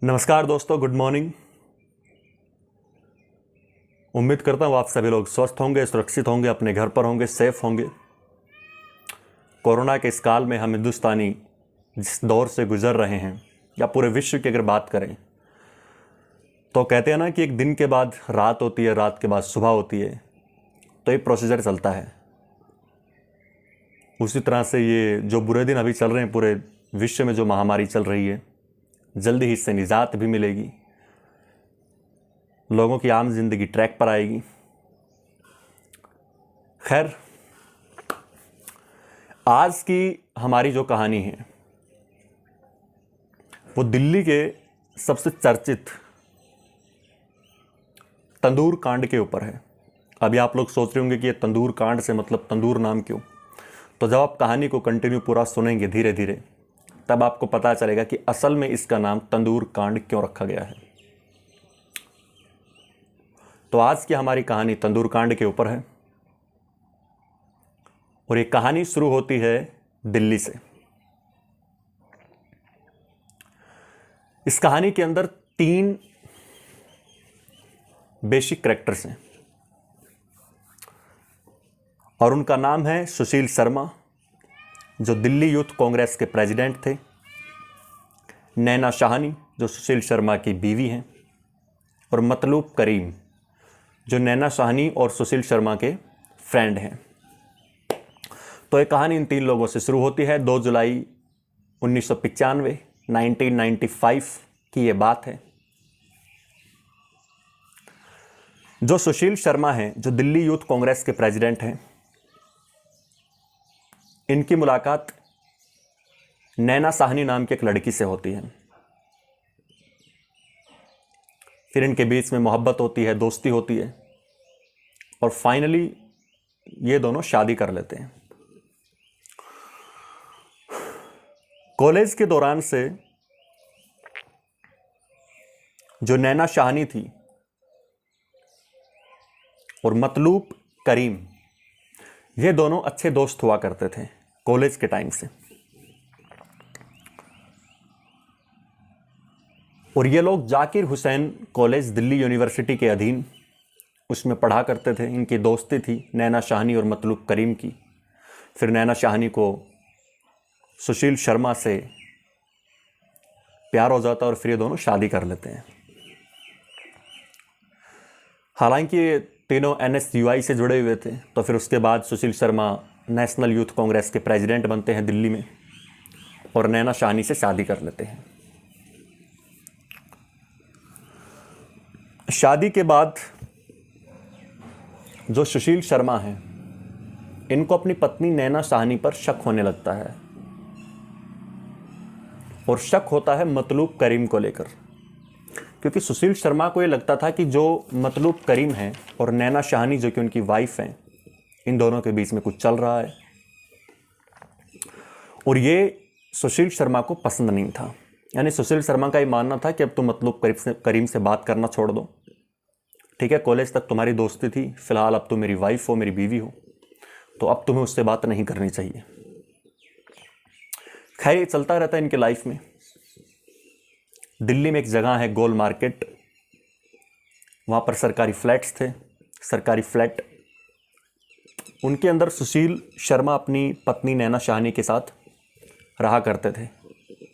नमस्कार दोस्तों, good morning. उम्मीद करता हूँ आप सभी लोग स्वस्थ होंगे, सुरक्षित होंगे, अपने घर पर होंगे, सेफ होंगे। कोरोना के इस काल में हम हिंदुस्तानी जिस दौर से गुजर रहे हैं या पूरे विश्व की अगर बात करें तो कहते हैं ना कि एक दिन के बाद रात होती है, रात के बाद सुबह होती है। तो ये प्रोसीजर चलता है। उसी तरह से ये जो बुरे दिन अभी चल रहे हैं, पूरे विश्व में जो महामारी चल रही है, जल्दी ही इससे निजात भी मिलेगी। लोगों की आम जिंदगी ट्रैक पर आएगी। खैर, आज की हमारी जो कहानी है वो दिल्ली के सबसे चर्चित तंदूर कांड के ऊपर है। अभी आप लोग सोच रहे होंगे कि ये तंदूर कांड से मतलब तंदूर नाम क्यों। तो जब आप कहानी को कंटिन्यू पूरा सुनेंगे धीरे धीरे, तब आपको पता चलेगा कि असल में इसका नाम तंदूर कांड क्यों रखा गया है। तो आज की हमारी कहानी तंदूर कांड के ऊपर है और ये कहानी शुरू होती है दिल्ली से। इस कहानी के अंदर 3 बेसिक कैरेक्टर्स हैं और उनका नाम है सुशील शर्मा, जो दिल्ली यूथ कांग्रेस के प्रेसिडेंट थे, नैना शाहनी, जो सुशील शर्मा की बीवी हैं, और मतलूब करीम, जो नैना शाहनी और सुशील शर्मा के फ्रेंड हैं। तो ये कहानी इन 3 लोगों से शुरू होती है। 2 जुलाई 1995 की ये बात है। जो सुशील शर्मा हैं, जो दिल्ली यूथ कांग्रेस के प्रेसिडेंट हैं, इनकी मुलाकात नैना साहनी नाम की एक लड़की से होती है। फिर इनके बीच में मोहब्बत होती है, दोस्ती होती है और फाइनली ये दोनों शादी कर लेते हैं। कॉलेज के दौरान से जो नैना शाहनी थी और मतलूब करीम, ये दोनों अच्छे दोस्त हुआ करते थे कॉलेज के टाइम से। और ये लोग जाकिर हुसैन कॉलेज दिल्ली यूनिवर्सिटी के अधीन उसमें पढ़ा करते थे। इनकी दोस्ती थी नैना शाहनी और मतलूब करीम की। फिर नैना शाहनी को सुशील शर्मा से प्यार हो जाता और फिर ये दोनों शादी कर लेते हैं। हालांकि ये तीनों NSUI से जुड़े हुए थे। तो फिर उसके बाद सुशील शर्मा नेशनल यूथ कांग्रेस के प्रेसिडेंट बनते हैं दिल्ली में और नैना शाहनी से शादी कर लेते हैं। शादी के बाद जो सुशील शर्मा हैं, इनको अपनी पत्नी नैना शाहनी पर शक होने लगता है और शक होता है मतलूब करीम को लेकर, क्योंकि सुशील शर्मा को ये लगता था कि जो मतलूब करीम हैं और नैना शाहनी जो कि उनकी वाइफ हैं, इन दोनों के बीच में कुछ चल रहा है और ये सुशील शर्मा को पसंद नहीं था। यानी सुशील शर्मा का ये मानना था कि अब तुम मतलूब करीम से बात करना छोड़ दो। ठीक है, कॉलेज तक तुम्हारी दोस्ती थी, फिलहाल अब तुम मेरी वाइफ हो, मेरी बीवी हो, तो अब तुम्हें उससे बात नहीं करनी चाहिए। खैर, ये चलता रहता है इनके लाइफ में। दिल्ली में एक जगह है गोल मार्केट, वहाँ पर सरकारी फ्लैट्स थे। सरकारी फ्लैट, उनके अंदर सुशील शर्मा अपनी पत्नी नैना शाहनी के साथ रहा करते थे,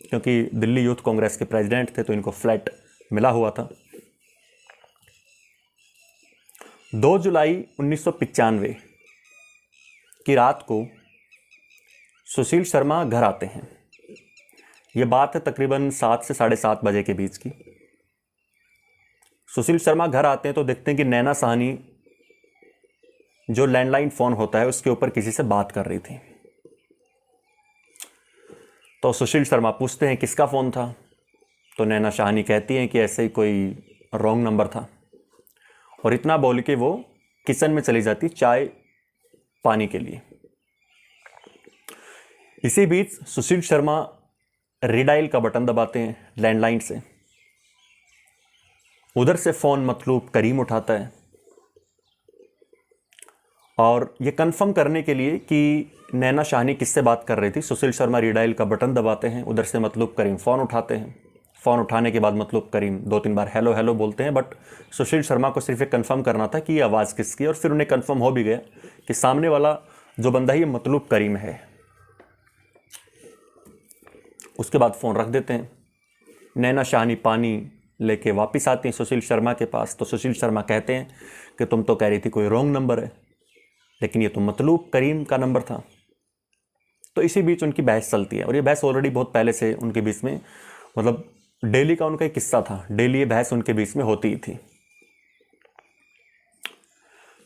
क्योंकि दिल्ली यूथ कांग्रेस के प्रेसिडेंट थे तो इनको फ्लैट मिला हुआ था। 2 जुलाई 1995 की रात को सुशील शर्मा घर आते हैं। यह बात है तकरीबन 7 से 7:30 बजे के बीच की। सुशील शर्मा घर आते हैं तो देखते हैं कि नैना शाहनी जो लैंडलाइन फ़ोन होता है उसके ऊपर किसी से बात कर रही थी। तो सुशील शर्मा पूछते हैं किसका फ़ोन था। तो नैना शाहनी कहती हैं कि ऐसे ही कोई रॉन्ग नंबर था, और इतना बोल के वो किचन में चली जाती चाय पानी के लिए। इसी बीच सुशील शर्मा रीडायल का बटन दबाते हैं लैंडलाइन से। उधर से फ़ोन मतलूब करीम उठाता है और ये कंफर्म करने के लिए कि नैना शाहनी किससे बात कर रही थी, सुशील शर्मा रीडायल का बटन दबाते हैं। उधर से मतलूब करीम फ़ोन उठाते हैं। फ़ोन उठाने के बाद मतलब करीम 2-3 बार हेलो हेलो बोलते हैं, बट सुशील शर्मा को सिर्फ एक कंफर्म करना था कि ये आवाज़ किसकी है, और फिर उन्हें कंफर्म हो भी गया कि सामने वाला जो बंदा है ये मतलूब करीम है। उसके बाद फ़ोन रख देते हैं। नैना शाहनी पानी लेके वापस आती हैं सुशील शर्मा के पास। तो सुशील शर्मा कहते हैं कि तुम तो कह रही थी कोई रॉन्ग नंबर है, लेकिन ये तो मतलूब करीम का नंबर था। तो इसी बीच उनकी बहस चलती है, और ये बहस ऑलरेडी बहुत पहले से उनके बीच में, मतलब डेली का उनका एक किस्सा था, डेली ये बहस उनके बीच में होती ही थी।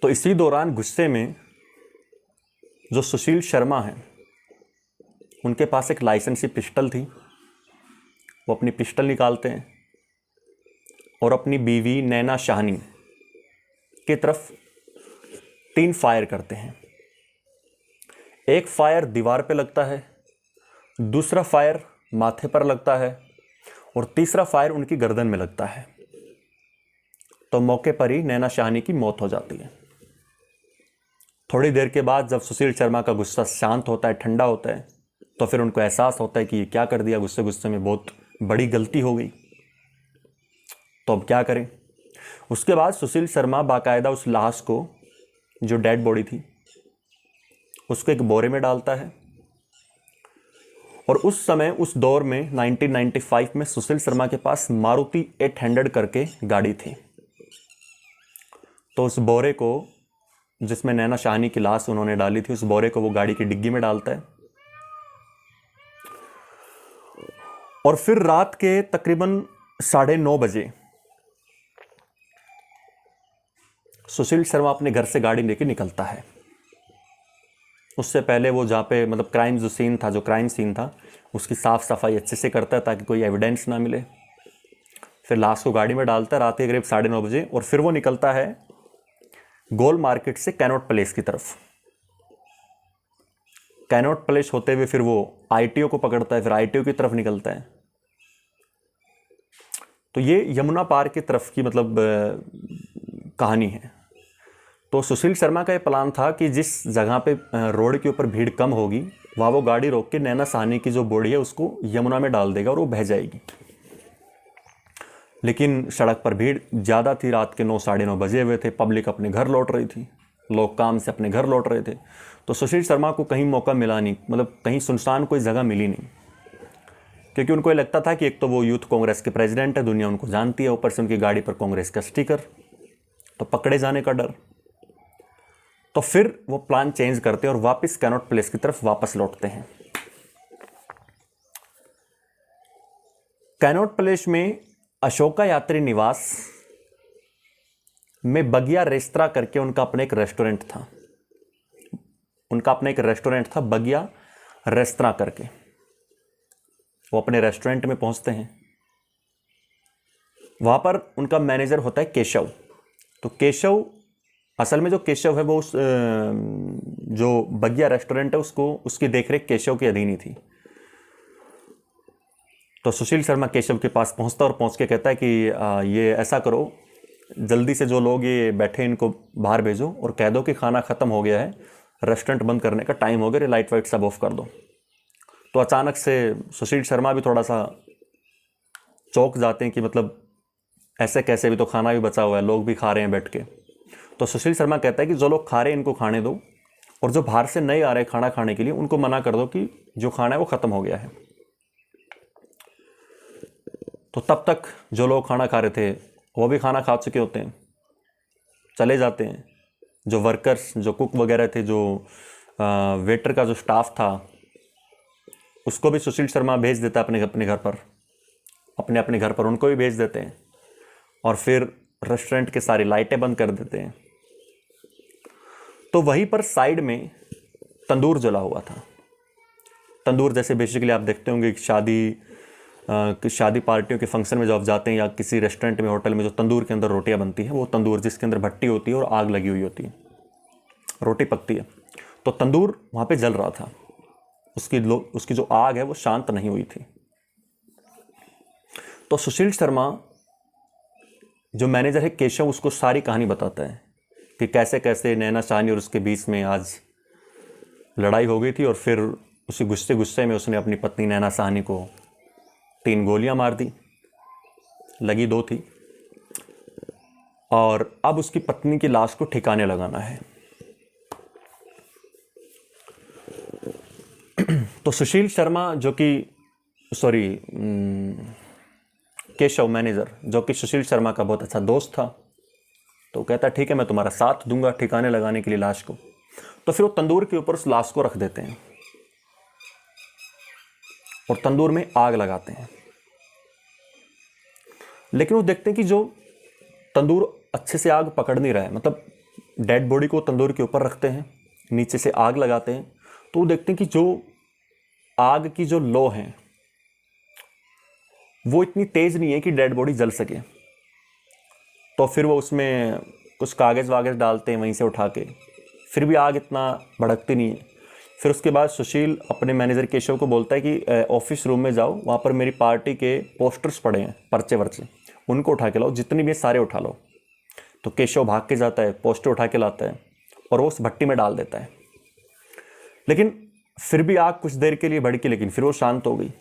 तो इसी दौरान गुस्से में जो सुशील शर्मा है, उनके पास एक लाइसेंसी पिस्टल थी। वो अपनी पिस्टल निकालते हैं और अपनी बीवी नैना शाहनी की तरफ 3 फायर करते हैं। एक फायर दीवार पे लगता है, दूसरा फायर माथे पर लगता है, और तीसरा फायर उनकी गर्दन में लगता है। तो मौके पर ही नैना शाहनी की मौत हो जाती है। थोड़ी देर के बाद जब सुशील शर्मा का गुस्सा शांत होता है, ठंडा होता है, तो फिर उनको एहसास होता है कि ये क्या कर दिया, गुस्से गुस्से में बहुत बड़ी गलती हो गई। तो अब क्या करें। उसके बाद सुशील शर्मा बाकायदा उस लाश को, जो डेड बॉडी थी, उसको एक बोरे में डालता है। और उस समय, उस दौर में 1995 में सुशील शर्मा के पास मारुति 800 करके गाड़ी थी। तो उस बोरे को, जिसमें नैना शाहनी की लाश उन्होंने डाली थी, उस बोरे को वो गाड़ी की डिग्गी में डालता है। और फिर रात के तकरीबन 9:30 बजे सुशील शर्मा अपने घर से गाड़ी लेके निकलता है। उससे पहले वो जहाँ पे मतलब क्राइम जो सीन था, जो क्राइम सीन था, उसकी साफ़ सफाई अच्छे से करता है ताकि कोई एविडेंस ना मिले। फिर लाश को गाड़ी में डालता है रात के करीब 9:30 बजे, और फिर वो निकलता है गोल मार्केट से कैनॉट प्लेस की तरफ। कैनॉट प्लेस होते हुए फिर वो आईटीओ को पकड़ता है, फिर आईटीओ की तरफ निकलता है। तो ये यमुना पार की तरफ की मतलब कहानी है। तो सुशील शर्मा का ये प्लान था कि जिस जगह पे रोड के ऊपर भीड़ कम होगी, वहाँ वो गाड़ी रोक के नैना शाहनी की जो बॉडी है उसको यमुना में डाल देगा और वो बह जाएगी। लेकिन सड़क पर भीड़ ज़्यादा थी, रात के 9, 9:30 बजे हुए थे, पब्लिक अपने घर लौट रही थी, लोग काम से अपने घर लौट रहे थे। तो सुशील शर्मा को कहीं मौका मिला नहीं, मतलब कहीं सुनसान कोई जगह मिली नहीं, क्योंकि उनको ये लगता था कि एक तो वो यूथ कांग्रेस के प्रेसिडेंट है, दुनिया उनको जानती है, ऊपर से उनकी गाड़ी पर कांग्रेस का स्टिकर, तो पकड़े जाने का डर। तो फिर वो प्लान चेंज करते हैं और वापस कैनॉट प्लेस की तरफ वापस लौटते हैं। कैनॉट प्लेस में अशोका यात्री निवास में बगिया रेस्तरा करके उनका अपना एक रेस्टोरेंट था। बगिया रेस्तरा करके। वो अपने रेस्टोरेंट में पहुंचते हैं। वहां पर उनका मैनेजर होता है केशव। तो केशव, असल में जो केशव है वो उस जो बगिया रेस्टोरेंट है उसकी देखरेख केशव के अधीन ही थी। तो सुशील शर्मा केशव के पास पहुंचता और पहुंच के कहता है कि ये ऐसा करो, जल्दी से जो लोग ये बैठे इनको बाहर भेजो और कह दो कि खाना ख़त्म हो गया है, रेस्टोरेंट बंद करने का टाइम हो गया, लाइट वाइट सब ऑफ कर दो। तो अचानक से सुशील शर्मा भी थोड़ा सा चौंक जाते हैं कि मतलब ऐसे कैसे, भी तो खाना भी बचा हुआ है, लोग भी खा रहे हैं बैठ के। तो सुशील शर्मा कहता है कि जो लोग खा रहे हैं इनको खाने दो, और जो बाहर से नहीं आ रहे खाना खाने के लिए उनको मना कर दो कि जो खाना है वो ख़त्म हो गया है। तो तब तक जो लोग खाना खा रहे थे वो भी खाना खा चुके होते हैं, चले जाते हैं। जो वर्कर्स, जो कुक वगैरह थे, जो वेटर का जो स्टाफ था, उसको भी सुशील शर्मा भेज देता है अपने घर पर, अपने घर पर उनको भी भेज देते हैं। और फिर रेस्टोरेंट की सारी लाइटें बंद कर देते हैं। तो वहीं पर साइड में तंदूर जला हुआ था। तंदूर जैसे बेसिकली आप देखते होंगे शादी पार्टियों के फंक्शन में जब आप जाते हैं या किसी रेस्टोरेंट में, होटल में, जो तंदूर के अंदर रोटियां बनती हैं, वो तंदूर जिसके अंदर भट्टी होती है और आग लगी हुई होती है, रोटी पकती है। तो तंदूर वहाँ पे जल रहा था, उसकी जो आग है वो शांत नहीं हुई थी। तो सुशील शर्मा, जो मैनेजर है केशव, उसको सारी कहानी बताता है कि कैसे कैसे नैना शाहनी और उसके बीच में आज लड़ाई हो गई थी, और फिर उसी गुस्से में उसने अपनी पत्नी नैना शाहनी को 3 गोलियां मार दी। लगी 2 थी, और अब उसकी पत्नी की लाश को ठिकाने लगाना है। तो सुशील शर्मा जो कि केशव मैनेजर, जो कि सुशील शर्मा का बहुत अच्छा दोस्त था, तो कहता ठीक है मैं तुम्हारा साथ दूंगा ठिकाने लगाने के लिए लाश को। तो फिर वो तंदूर के ऊपर उस लाश को रख देते हैं और तंदूर में आग लगाते हैं। लेकिन वो देखते हैं कि जो तंदूर अच्छे से आग पकड़ नहीं रहा है, मतलब डेड बॉडी को तंदूर के ऊपर रखते हैं, नीचे से आग लगाते हैं, तो वो देखते हैं कि जो आग की जो लो है वो इतनी तेज नहीं है कि डेड बॉडी जल सके। तो फिर वो उसमें कुछ कागज़ वागज़ डालते हैं वहीं से उठा के, फिर भी आग इतना भड़कती नहीं है। फिर उसके बाद सुशील अपने मैनेजर केशव को बोलता है कि ऑफिस रूम में जाओ, वहाँ पर मेरी पार्टी के पोस्टर्स पड़े हैं, पर्चे वर्चे, उनको उठा के लाओ, जितनी भी सारे उठा लो। तो केशव भाग के जाता है, पोस्टर उठा के लाता है और वो उस भट्टी में डाल देता है। लेकिन फिर भी आग कुछ देर के लिए भड़की, लेकिन फिर वो शांत हो गई।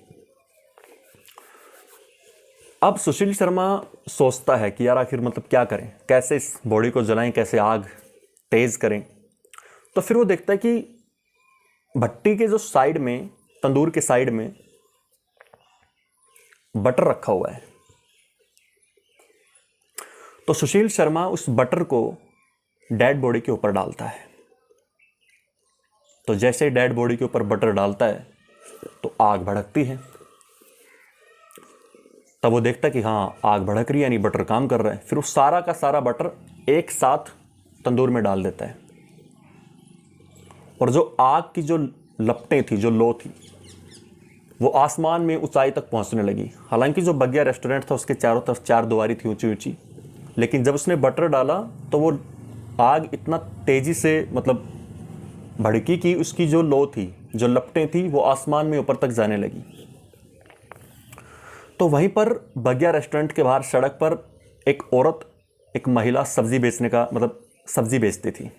अब सुशील शर्मा सोचता है कि यार आखिर मतलब क्या करें, कैसे इस बॉडी को जलाएं, कैसे आग तेज करें। तो फिर वो देखता है कि भट्टी के जो साइड में, तंदूर के साइड में बटर रखा हुआ है। तो सुशील शर्मा उस बटर को डेड बॉडी के ऊपर डालता है। तो जैसे ही डेड बॉडी के ऊपर बटर डालता है तो आग भड़कती है। तब वो देखता है कि हाँ आग भड़क रही है, यानी बटर काम कर रहा है। फिर वो सारा का सारा बटर एक साथ तंदूर में डाल देता है और जो आग की जो लपटें थी, जो लो थी, वो आसमान में ऊंचाई तक पहुंचने लगी। हालांकि जो बगिया रेस्टोरेंट था उसके चारों तरफ 4 दीवारी थी ऊंची ऊंची, लेकिन जब उसने बटर डाला तो वो आग इतना तेजी से मतलब भड़की कि उसकी जो लो थी, जो लपटें थी, वो आसमान में ऊपर तक जाने लगी। तो वहीं पर बगिया रेस्टोरेंट के बाहर सड़क पर एक औरत, एक महिला सब्जी बेचने का मतलब सब्जी बेचती थी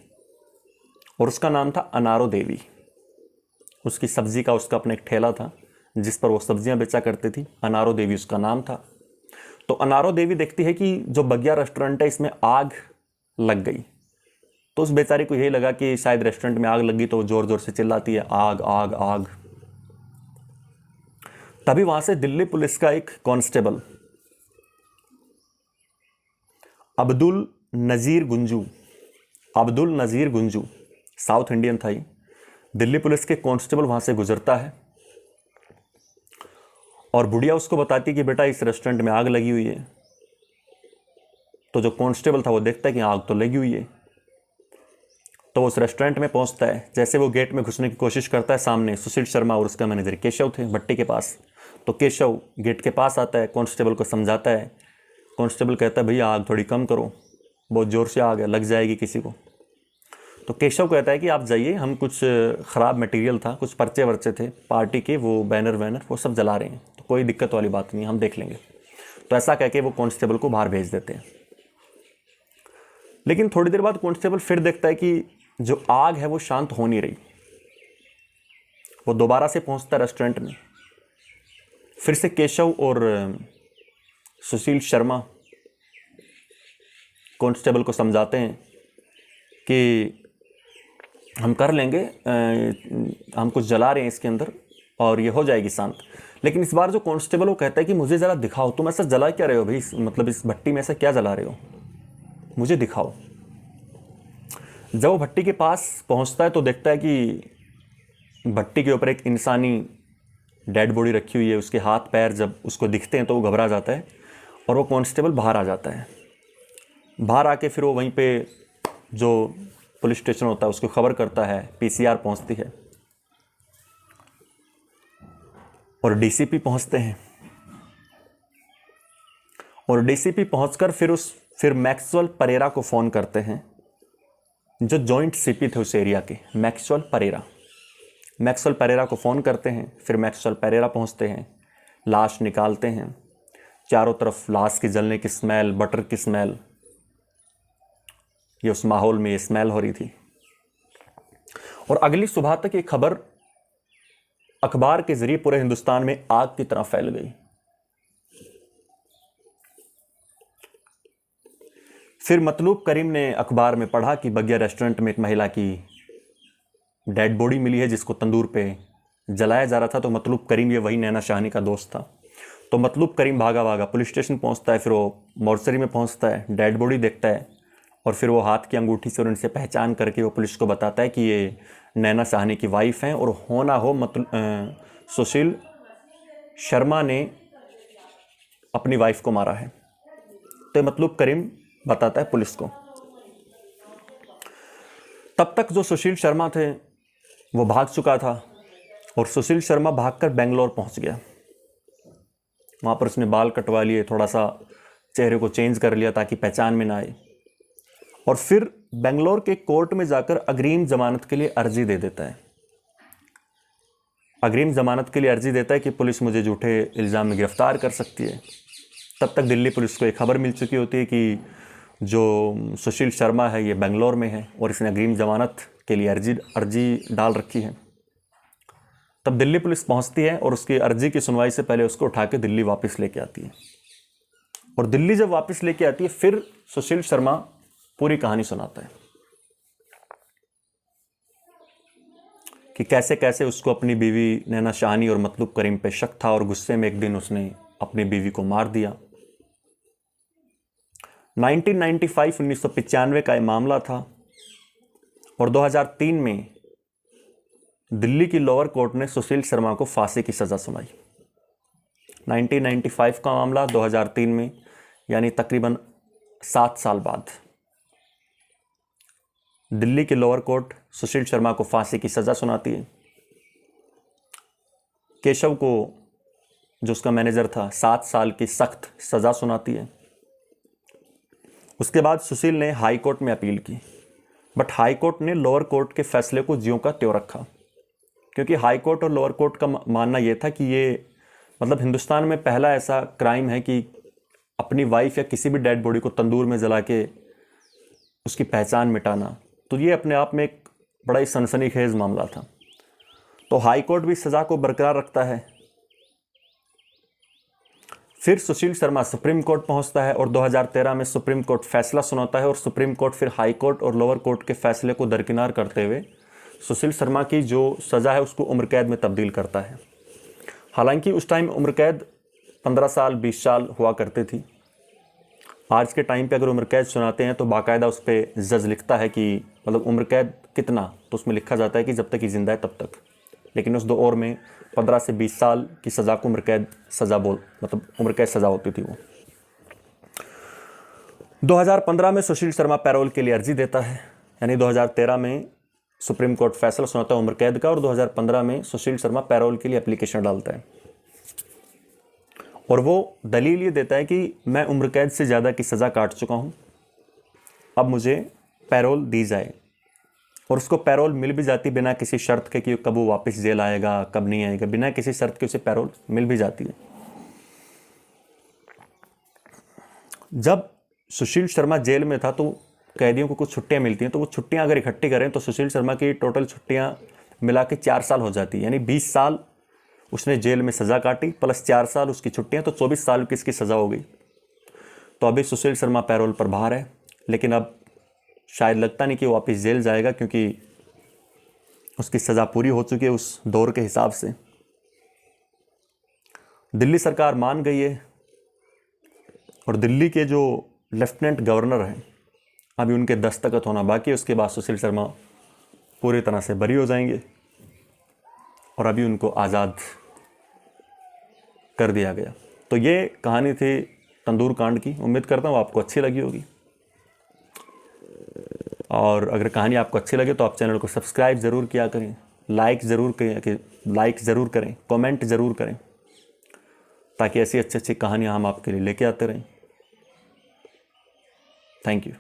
और उसका नाम था अनारो देवी। उसकी सब्जी का उसका अपना एक ठेला था जिस पर वो सब्जियां बेचा करती थी, अनारो देवी उसका नाम था। तो अनारो देवी देखती है कि जो बगिया रेस्टोरेंट है इसमें आग लग गई। तो उस बेचारी को यही लगा कि शायद रेस्टोरेंट में आग लगी, तो वो जोर जोर से चिल्लाती है आग आग आग। तभी वहां से दिल्ली पुलिस का एक constable Abdul Nazeer गुंजू, south Indian था ये, दिल्ली पुलिस के कांस्टेबल वहां से गुजरता है और बुढ़िया उसको बताती है कि बेटा इस रेस्टोरेंट में आग लगी हुई है। तो जो कांस्टेबल था वो देखता है कि आग तो लगी हुई है, तो वो उस रेस्टोरेंट में पहुंचता है। जैसे वो गेट में घुसने की कोशिश करता है, सामने सुशील शर्मा और उसका मैनेजर केशव थे भट्टी के पास। तो केशव गेट के पास आता है, कांस्टेबल को समझाता है। कांस्टेबल कहता है भैया आग थोड़ी कम करो, बहुत ज़ोर से आग है, लग जाएगी किसी को। तो केशव कहता है कि आप जाइए, हम कुछ ख़राब मटेरियल था, कुछ पर्चे वर्चे थे पार्टी के, वो बैनर वो सब जला रहे हैं, तो कोई दिक्कत वाली बात नहीं, हम देख लेंगे। तो ऐसा कह के वो कांस्टेबल को बाहर भेज देते हैं। लेकिन थोड़ी देर बाद कांस्टेबल फिर देखता है कि जो आग है वो शांत हो नहीं रही। वो दोबारा से पहुंचता है रेस्टोरेंट में। फिर से केशव और सुशील शर्मा कांस्टेबल को समझाते हैं कि हम कर लेंगे, हम कुछ जला रहे हैं इसके अंदर और ये हो जाएगी शांत। लेकिन इस बार जो कांस्टेबल वो कहता है कि मुझे ज़रा दिखाओ, तुम ऐसा जला क्या रहे हो भाई, मतलब इस भट्टी में ऐसा क्या जला रहे हो, मुझे दिखाओ। जब वो भट्टी के पास पहुंचता है तो देखता है कि भट्टी के ऊपर एक इंसानी डेड बॉडी रखी हुई है। उसके हाथ पैर जब उसको दिखते हैं तो वो घबरा जाता है और वो कांस्टेबल बाहर आ जाता है। बाहर आके फिर वो वहीं पे जो पुलिस स्टेशन होता है उसको खबर करता है, पीसीआर पहुंचती है और डीसीपी पहुंचते हैं। और डीसीपी पहुंचकर फिर मैक्सवेल परेरा को फ़ोन करते हैं, जो जॉइंट सीपी थे उस एरिया के, मैक्सवेल परेरा को फ़ोन करते हैं। फिर मैक्सवेल परेरा पहुंचते हैं, लाश निकालते हैं। चारों तरफ लाश की जलने की स्मेल, बटर की स्मेल, ये उस माहौल में ये स्मेल हो रही थी। और अगली सुबह तक ये खबर अखबार के जरिए पूरे हिंदुस्तान में आग की तरह फैल गई। फिर मतलूब करीम ने अखबार में पढ़ा कि बगिया रेस्टोरेंट में एक महिला की डेड बॉडी मिली है जिसको तंदूर पे जलाया जा रहा था। तो मतलूब करीम ये वही नैना शाहनी का दोस्त था। तो मतलूब करीम भागा भागा पुलिस स्टेशन पहुंचता है, फिर वो मोर्चरी में पहुंचता है, डेड बॉडी देखता है और फिर वो हाथ की अंगूठी से और उनसे पहचान करके वो पुलिस को बताता है कि ये नैना शाहनी की वाइफ हैं और होना हो सुशील शर्मा ने अपनी वाइफ को मारा है। तो मतलूब करीम बताता है पुलिस को। तब तक जो सुशील शर्मा थे वो भाग चुका था और सुशील शर्मा भागकर बेंगलोर पहुंच गया। वहाँ पर उसने बाल कटवा लिए, थोड़ा सा चेहरे को चेंज कर लिया ताकि पहचान में ना आए, और फिर बेंगलोर के कोर्ट में जाकर अग्रिम जमानत के लिए अर्जी दे देता है। अग्रिम जमानत के लिए अर्जी देता है कि पुलिस मुझे झूठे इल्ज़ाम में गिरफ्तार कर सकती है। तब तक दिल्ली पुलिस को एक खबर मिल चुकी होती है कि जो सुशील शर्मा है ये बेंगलोर में है और इसने अग्रिम जमानत के लिए अर्जी डाल रखी है। तब दिल्ली पुलिस पहुंचती है और उसकी अर्जी की सुनवाई से पहले उसको उठा के दिल्ली वापस लेके आती है। और दिल्ली जब वापस लेके आती है फिर सुशील शर्मा पूरी कहानी सुनाता है कि कैसे कैसे उसको अपनी बीवी नैना शाहनी और मतलूब करीम पे शक था और गुस्से में एक दिन उसने अपनी बीवी को मार दिया। 1995 का ये मामला था और 2003 में दिल्ली की लोअर कोर्ट ने सुशील शर्मा को फांसी की सज़ा सुनाई। 1995 का मामला 2003 में, यानी तकरीबन 7 साल बाद दिल्ली की लोअर कोर्ट सुशील शर्मा को फांसी की सज़ा सुनाती है। केशव को, जो उसका मैनेजर था, 7 साल की सख्त सज़ा सुनाती है। उसके बाद सुशील ने हाई कोर्ट में अपील की, बट हाई कोर्ट ने लोअर कोर्ट के फैसले को ज्यों का त्यों रखा, क्योंकि हाई कोर्ट और लोअर कोर्ट का मानना यह था कि ये हिंदुस्तान में पहला ऐसा क्राइम है कि अपनी वाइफ या किसी भी डेड बॉडी को तंदूर में जला के उसकी पहचान मिटाना। तो ये अपने आप में एक बड़ा ही सनसनीखेज मामला था। तो हाई कोर्ट भी सज़ा को बरकरार रखता है। फिर सुशील शर्मा सुप्रीम कोर्ट पहुंचता है और 2013 में सुप्रीम कोर्ट फैसला सुनाता है और सुप्रीम कोर्ट फिर हाई कोर्ट और लोअर कोर्ट के फैसले को दरकिनार करते हुए सुशील शर्मा की जो सज़ा है उसको उम्र कैद में तब्दील करता है। हालांकि उस टाइम उम्र कैद 15 साल 20 साल हुआ करती थी। आज के टाइम पे अगर उम्र कैद सुनाते हैं तो बाकायदा उस पर जज लिखता है कि उम्र कैद कितना, तो उसमें लिखा जाता है कि जब तक ये जिंदा है तब तक। लेकिन उस दौर में 15 से 20 साल की सज़ा को उम्र कैद सज़ा उम्र कैद सज़ा होती थी वो। 2015 में सुशील शर्मा पैरोल के लिए अर्जी देता है, यानी 2013 में सुप्रीम कोर्ट फैसला सुनाता है उम्र कैद का और 2015 में सुशील शर्मा पैरोल के लिए एप्लीकेशन डालता है। और वो दलील ये देता है कि मैं उम्र कैद से ज़्यादा की सज़ा काट चुका हूँ, अब मुझे पैरोल दी जाए। और उसको पैरोल मिल भी जाती बिना किसी शर्त के कि कब वो वापस जेल आएगा कब नहीं आएगा, बिना किसी शर्त के उसे पैरोल मिल भी जाती है। जब सुशील शर्मा जेल में था तो कैदियों को कुछ छुट्टियां मिलती हैं, तो वो छुट्टियां अगर इकट्ठी करें तो सुशील शर्मा की टोटल छुट्टियां मिला के 4 साल हो जाती है, यानी 20 साल उसने जेल में सज़ा काटी प्लस 4 साल उसकी छुट्टियां, तो 24 साल की इसकी सज़ा हो गई। तो अभी सुशील शर्मा पैरोल पर बाहर है, लेकिन अब शायद लगता नहीं कि वो वापस जेल जाएगा क्योंकि उसकी सज़ा पूरी हो चुकी है उस दौर के हिसाब से। दिल्ली सरकार मान गई है और दिल्ली के जो लेफ्टिनेंट गवर्नर हैं अभी उनके दस्तखत होना बाकी है। उसके बाद सुशील शर्मा पूरी तरह से बरी हो जाएंगे और अभी उनको आज़ाद कर दिया गया। तो ये कहानी थी तंदूर कांड की। उम्मीद करता हूँ आपको अच्छी लगी होगी, और अगर कहानी आपको अच्छी लगे तो आप चैनल को सब्सक्राइब ज़रूर किया करें, लाइक ज़रूर करें, कमेंट ज़रूर करें, ताकि ऐसी अच्छी कहानियाँ हम आपके लिए लेके आते रहें। Thank you.